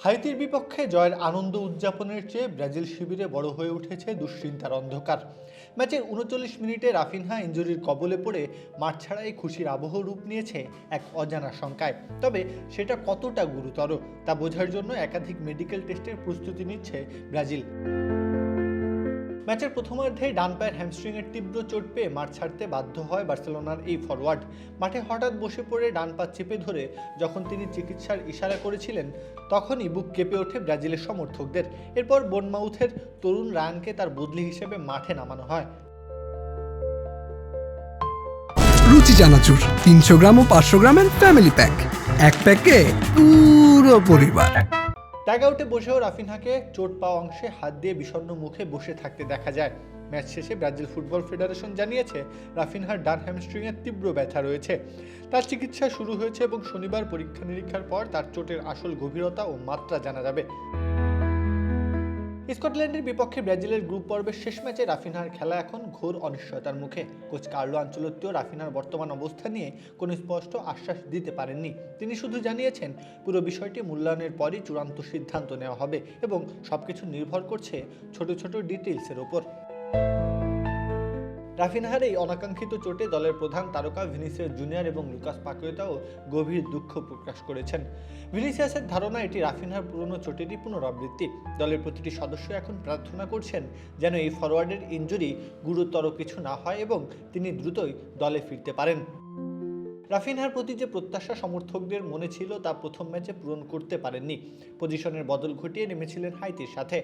হাইতির বিপক্ষে জয়ের আনন্দ উদযাপনের চেয়ে ব্রাজিল শিবিরে বড় হয়ে উঠেছে দুশ্চিন্তার অন্ধকার। ম্যাচের ৩৯ মিনিটে রাফিনহা ইনজুরির কবলে পড়ে মাঠ ছাড়াই খুশির আবহ রূপ নিয়েছে এক অজানা শঙ্কায়। তবে সেটা কতটা গুরুতর তা বোঝার জন্য একাধিক মেডিকেল টেস্টের প্রস্তুতি নিচ্ছে ব্রাজিল। ম্যাচের প্রথমার্ধে ডান পায়ের হ্যামস্ট্রিংয়ের তীব্র চোট পেয়ে মাঠ ছাড়তে বাধ্য হয় বার্সেলোনার এই ফরওয়ার্ড। মাঠে হঠাৎ বসে পড়ে ডান পা চেপে ধরে যখন তিনি চিকিৎসার ইশারা করেছিলেন, তখনই বুক কেঁপে ওঠে ব্রাজিলের সমর্থকদের। এরপর বোর্নমাউথের তরুণ রায়ানকে তার বদলি হিসেবে মাঠে নামানো হয়। রুচি চানাচুর ৩০০ গ্রাম ও ৫০০ গ্রামের ফ্যামিলি প্যাক, এক প্যাকে পুরো পরিবার। ট্যাগআউটে বসেও রাফিনহাকে চোট পাওয়া অংশে হাত দিয়ে বিষণ্ণ মুখে বসে থাকতে দেখা যায়। ম্যাচ শেষে ব্রাজিল ফুটবল ফেডারেশন জানিয়েছে রাফিনহার ডান হ্যামস্ট্রিংয়ের তীব্র ব্যথা রয়েছে। তার চিকিৎসা শুরু হয়েছে এবং শনিবার পরীক্ষা নিরীক্ষার পর তার চোটের আসল গভীরতা ও মাত্রা জানা যাবে। স্কটল্যান্ডের বিপক্ষে ব্রাজিলের গ্রুপ পর্বের শেষ ম্যাচে রাফিনহার খেলা এখন ঘোর অনিশ্চয়তার মুখে। কোচ কার্লো আনচেলত্তিও রাফিনহার বর্তমান অবস্থা নিয়ে কোনো স্পষ্ট আশ্বাস দিতে পারেননি। তিনি শুধু জানিয়েছেন পুরো বিষয়টি মূল্যায়নের পরই চূড়ান্ত সিদ্ধান্ত নেওয়া হবে এবং সবকিছু নির্ভর করছে ছোট ছোট ডিটেইলসের ওপর। রাফিনহার এই অনাকাঙ্ক্ষিত চোটে দলের প্রধান তারকা ভিনিসিয়াস জুনিয়র এবং লুকাস পাকুয়েতাও গভীর দুঃখ প্রকাশ করেছেন। ভিনিসিয়াসের ধারণা এটি রাফিনহার পুরনো চোটেরই পুনরাবৃত্তি। দলের প্রতিটি সদস্য এখন প্রার্থনা করছেন যেন এই ফরওয়ার্ডের ইনজুরি গুরুতর কিছু না হয় এবং তিনি দ্রুতই দলে ফিরতে পারেন। রাফিনহার প্রতি যে প্রত্যাশা সমর্থকদের মনে ছিল তা প্রথম ম্যাচে পূরণ করতে পারেননি। পজিশনের বদল ঘটিয়ে নেমেছিলেন হাইতির সাথে।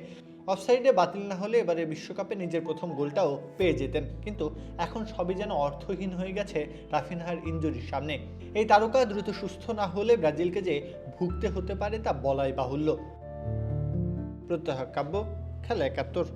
অফসাইডে বাতিল না হলে এবারে বিশ্বকাপে নিজের প্রথম গোলটাও পেয়ে যেতেন, কিন্তু এখন সবই যেন অর্থহীন হয়ে গেছে রাফিনহার ইনজুরির সামনে। এই তারকা দ্রুত সুস্থ না হলে ব্রাজিলকে যে ভুগতে হতে পারে তা বলাই বাহুল্য। প্রত্যহ কাব্য, খেলা ৭১।